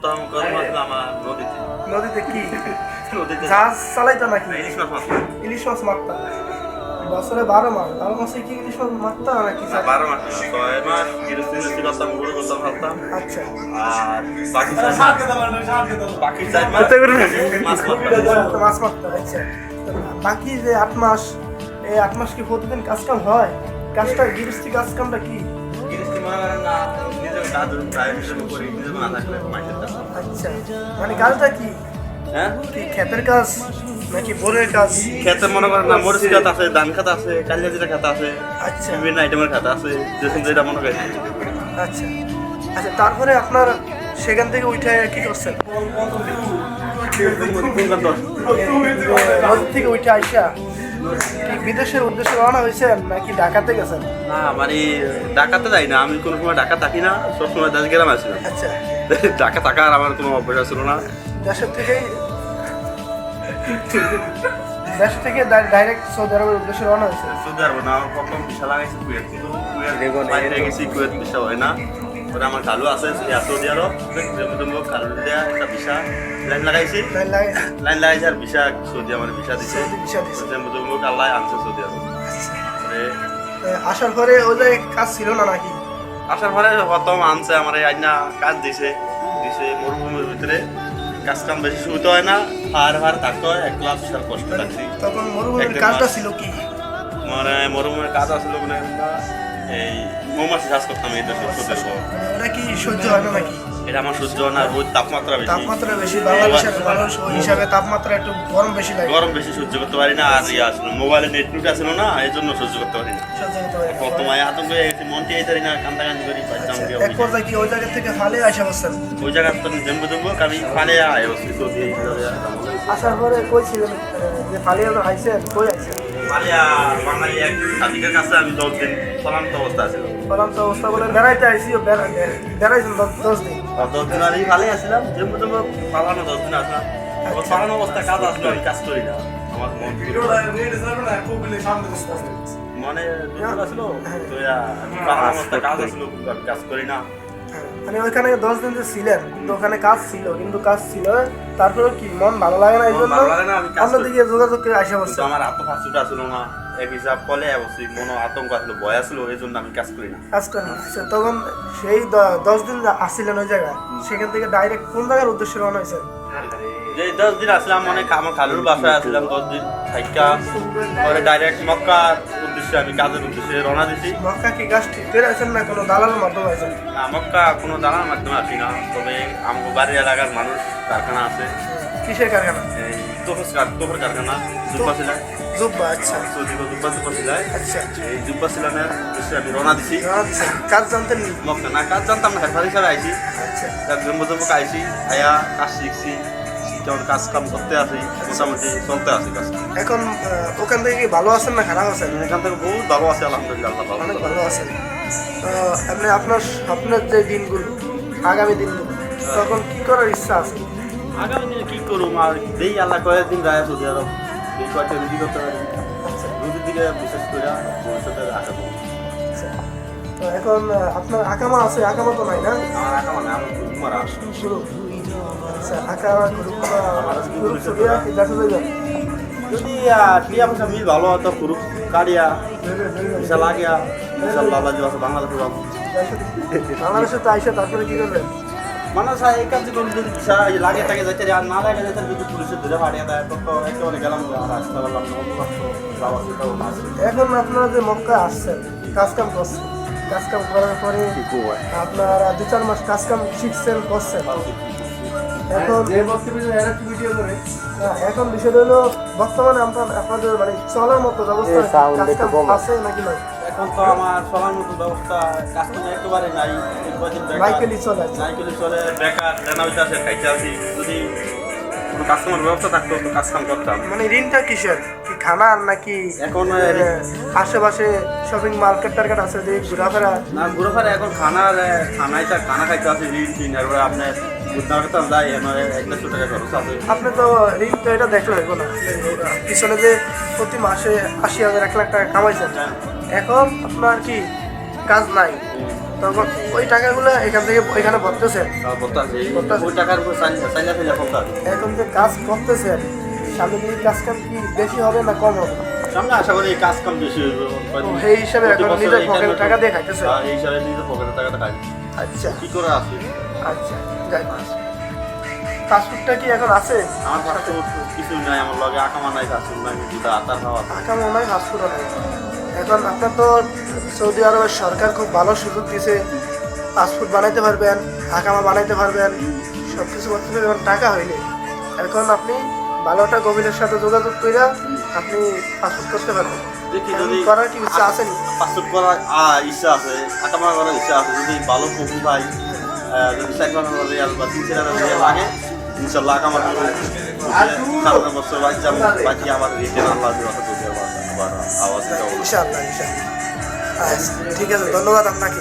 প্রথম কর্ম আসলে আমার নদীতে। নদীতে কি নদীতে জাহাজ চালাইতো নাকি? ইলিশ মাছ মারতাম। ইলিশ মাছ মারতা বছরে 12 মাস? 12 মাসে কি ইলিশ মাছ মারতা নাকি? না, 12 মাস না, 6 মাস গৃহস্থী করতাম, গরু করতাম, ফেলতাম। আচ্ছা, আর বাকি 4 মাস মাছ মারতাম। মাছ মারতা। আচ্ছা, তো বাকি যে 8 মাস, এই 8 মাস কি প্রতিদিন কাজ কাম হয়? কাজটা গৃহস্থী কাজ কামটা কি? গৃহস্থী মনে করেন না, নিজের কাজ প্রায় হিসেবে করি, নিজের না থাকলে মাইসের কাজ। আচ্ছা, মানে কাজটা কি? হ্যাঁ, কি ক্ষেতের কাজ নাকি বোরের কাজ? খেতে মনে করেন না, মরিচ খাত আছে, ধান খাত আছে, কালিয়া জিরা খাত আছে, আচ্ছা বিভিন্ন আইটেমের খাত আছে, যেটা মনে করেন। আচ্ছা আচ্ছা, তারপরে আপনার সেখান থেকে উঠে কি করছেন? নদী থেকে উঠে আইসা কি বিদেশের উদ্দেশ্যে রওনা হয়েছেন নাকি ঢাকাতে গেছেন? না, মানে ঢাকাতে যাই না, আমি কোনো সময় ঢাকা থাকি না, সবসময় দেশ গ্রামে আসছিলাম। আচ্ছা, ঢাকা থাকার আমার কোনো অভ্যাস ছিল না। দেশের থেকেই দেশ থেকে ডাইরেক্ট সৌদি আরবের উদ্দেশ্যে রওনা হয়েছে? সৌদি আরব না, আমার প্রথম ভিসা লাগাইছে কুয়েত, কিন্তু কুয়েত বাইরে গেছি, কুয়েত ভিসা হয় না। ওরা আমার খালু আছে সৌদি আরব, খালু দেওয়া একটা ভিসা লাইন লাগাইছি, লাইন লাগাইছে আর ভিসা সৌদি আমার ভিসা দিছে, ভিসা দিছে। আল্লাহ আনছে সৌদি আরব। আসার পরে ওই জায়গায় কাজ ছিল না নাকি? আসার পরে প্রথম আনছে আমার এই আইনা কাজ দিছে মরুভূমির ভিতরে, কাজ কাম বেশি শুরুতে হয় না, ভার থাকতে হয়, একলা বিশাল কষ্ট লাগছে। তখন মরুভূমির কাজটা ছিল কি? মানে মরুভূমির কাজ আসলে মানে এই মৌমাছি চাষ করতাম এই দেশে। এটা কি সহ্য হয় না নাকি? এটা আমার সহ্য হয় না, রোদ তাপমাত্রা বেশি, বাংলাদেশ হিসাবে তাপমাত্রা একটু গরম বেশি লাগে, গরম বেশি সহ্য করতে পারি না। আর আসলে মোবাইলে নেট আসলো না, এই জন্য সহ্য করতে পারি না। প্রথমে আতঙ্ক হয়ে গেছি, মনটি এই তারি না, কান্দাকান্দি করি। এক পর্যায়ে কি ওই জায়গা থেকে ফালে আসা বসছেন? ওই জায়গা তো জম্বু আমি ফালে আয় বসছি। আসার পরে কই ছিলেন যে ফালিয়া আইছেন? কই আইছেন? ফালিয়া বাঙালি এক সাদিকের কাছে আমি 10 দিন চলান্ত অবস্থা ছিল। চলান্ত অবস্থা বলে বেড়াইতে আইসি? বেড়াইছেন 10 দিন? 10 দিন আর ভালোই আসছিলাম, জম্বু পালানো 10 দিন আসলাম। পালানো অবস্থা কাজ আসলো, আমি কাজ করি না, আমার মন মানে দুঃখ আসলো, তো পালানো অবস্থা কাজ আসলো, আমি কাজ করি না। মানে ওইখানে 10 দিন যে ছিলেন, কিন্তু ওখানে কাজ ছিল, তারপরে কি মন ভালো লাগে না এই জন্য অন্যদিকে যোগাযোগ করে আসা বসছে? আমার আত্মহাস্যটা ছিল না, এক হিসাব কলে অবশ্যই মনো আতঙ্ক আসলো, ভয় আসলো, এই জন্য আমি কাজ করি না। আচ্ছা, তখন সেই 10 দিন আসছিলেন ওই জায়গায়, সেখান থেকে ডাইরেক্ট কোন জায়গার উদ্দেশ্যে রওনা হয়েছেন? যে 10 দিন আসলাম, মানে আমার খালুর বাসায় আসলাম 10 দিন থাইকা, পরে ডাইরেক্ট মক্কার উদ্দেশ্যে আমি কাজের উদ্দেশ্যে রওনা দিছি। মক্কা কি কাজ ঠিক করে আছেন না কোনো দালালের মাধ্যমে আছেন? না, মক্কা কোনো দালার মাধ্যমে আসি না, তবে আমার বাড়ির এলাকার মানুষ কারখানা আছে। কিসের কারখানা? এই তোফের কারখানা, জুব্বা সিলাই। জুব্বা? আচ্ছা জুব্বা সিলাই। আচ্ছা, এই জুব্বা সিলানের উদ্দেশ্যে আমি রওনা দিছি। আচ্ছা, কাজ জানতেন নি? মক্কা না, কাজ জানতাম না, হেফারি ছাড়া আইছি। আচ্ছা, জম্বু আইছি, আয়া কাজ শিখছি, যেমন কাজ কাম করতে আসি, মোটামুটি চলতে আসি কাজ। এখন ওখান থেকে কি ভালো আছেন না খারাপ আছেন? এখান থেকে বহুত ভালো আছে, আলহামদুলিল্লাহ, অনেক ভালো আছেন। এমনি আপনার যে দিনগুলো, আগামী দিনগুলো, তখন কি করার ইচ্ছা আছে? আগামী দিনে কি করুম আর, দেই আল্লাহ কয়েকদিন যায় সৌদি আরব, এই কয়েকটা রুজি করতে পারি, আচ্ছা, রুজির দিকে বিশেষ করে ভবিষ্যতে আশা করি। আচ্ছা। তো এখন আপনার আকামা আছে? আকামা তো নাই না? আমার আশা মানে আমার কুমার আসে। শুরু। আচ্ছা, আকামা গ্রুপ ছবিয়া কি দেখা যাবে? যদি টিয়া পয়সা মিল ভালো হতো, গ্রুপ কারিয়া ভিসা লাগিয়া ইনশাআল্লাহ আল্লাহ আছে বাংলাদেশে যাবো। বাংলাদেশে তো আইসা তারপরে কি করবেন? মানুষ এই কাজ করুন, যদি ভিসা লাগে থাকে যাইতে, আর না লাগে যাইতে, যদি পুলিশের ধরে হারিয়ে দেয়, তো একেবারে গেলাম আর আসতে পারলাম না, অন্য রাষ্ট্র যাওয়ার সেটাও আছে। এখন আপনারা যে মক্কা আসছেন, কাজকাম করছেন, কাজকাম করার পরে আপনারা 2-4 মাস কাজকাম শিখছেন, করছেন। এখন এখন বিষয়টা হলো, বর্তমানে আপনাদের মানে চলার মতো ব্যবস্থা কাজকাম আছে নাকি নাই? এখন তো আমার চলার মতো ব্যবস্থা কাজ তো একেবারে নাই, নাইকেলি চলে বেকার জানা হইতে আসে, খাইতে আসি। যদি কোনো কাস্টমার ব্যবস্থা থাকতো তো কাজ কাম করতাম। মানে ঋণটা কিসের? কি খানার নাকি এখন আশেপাশে শপিং মার্কেট টার্কেট আছে যে ঘোরাফেরা? না, ঘুরে এখন খানা খাইতে আসি, ঋণ আর আপনার যাই আমার 1,00,000 টাকা খরচ আছে। আপনি তো ঋণ তো এটা দেখলে হইব না, পিছনে যে প্রতি মাসে 80,000 1 লাখ টাকা কামাইছেন, এখন আপনার কি কাজ নাই, তখন ওই টাকাগুলো এখান থেকে ওইখানে ভরতেছেন। ওই টাকার উপর চাইলে ফেলতে হবে। এখন যে কাজ করতেছেন সামনে দিকে কাজ কাম কি বেশি হবে না কম হবে? সামনে আশা করি এই কাজ কাম বেশি হইব। সেই হিসাবে এখন নিজের পকেটে টাকা দিয়ে খাইতেছে। এই হিসাবে নিজের পকেটে টাকাটা খাই। আচ্ছা কি করে আছে? আচ্ছা যাই পাসপোর্টটা কি এখন আছে? আমার পাসপোর্ট কিছু নাই, আমার লগে আকামা নাই, পাসপোর্ট নাই, দুটা আতার খাওয়া। আকামা নাই, পাসপোর্টও নাই। এখন আপনার তো সৌদি আরবের সরকার খুব ভালো সুযোগ দিয়েছে, পাসপোর্ট বানাইতে পারবেন, আকামা বানাইতে পারবেন, সব কিছু করতে পারবেন, টাকা হয়নি। এখন আপনি ভালো একটা গভীরের সাথে যোগাযোগ করে আপনি পাসপোর্ট করতে পারবেন। দেখি যদি করার কি ইচ্ছা আছে? পাসপোর্ট করার ইচ্ছা আছে, আকামা করার ইচ্ছা আছে। যদি ভালো কবি ভাই যদি 4,000 রিয়াল বা 3,000 রিয়াল লাগে, ইনশাল্লাহ আকামা সারা বছর বাকি আমার রিটার্ন আল্লাহ আওয়াজ ইনশাআল্লাহ ইনশাআল্লাহ। আচ্ছা ঠিক আছে, ধন্যবাদ আপনাকে।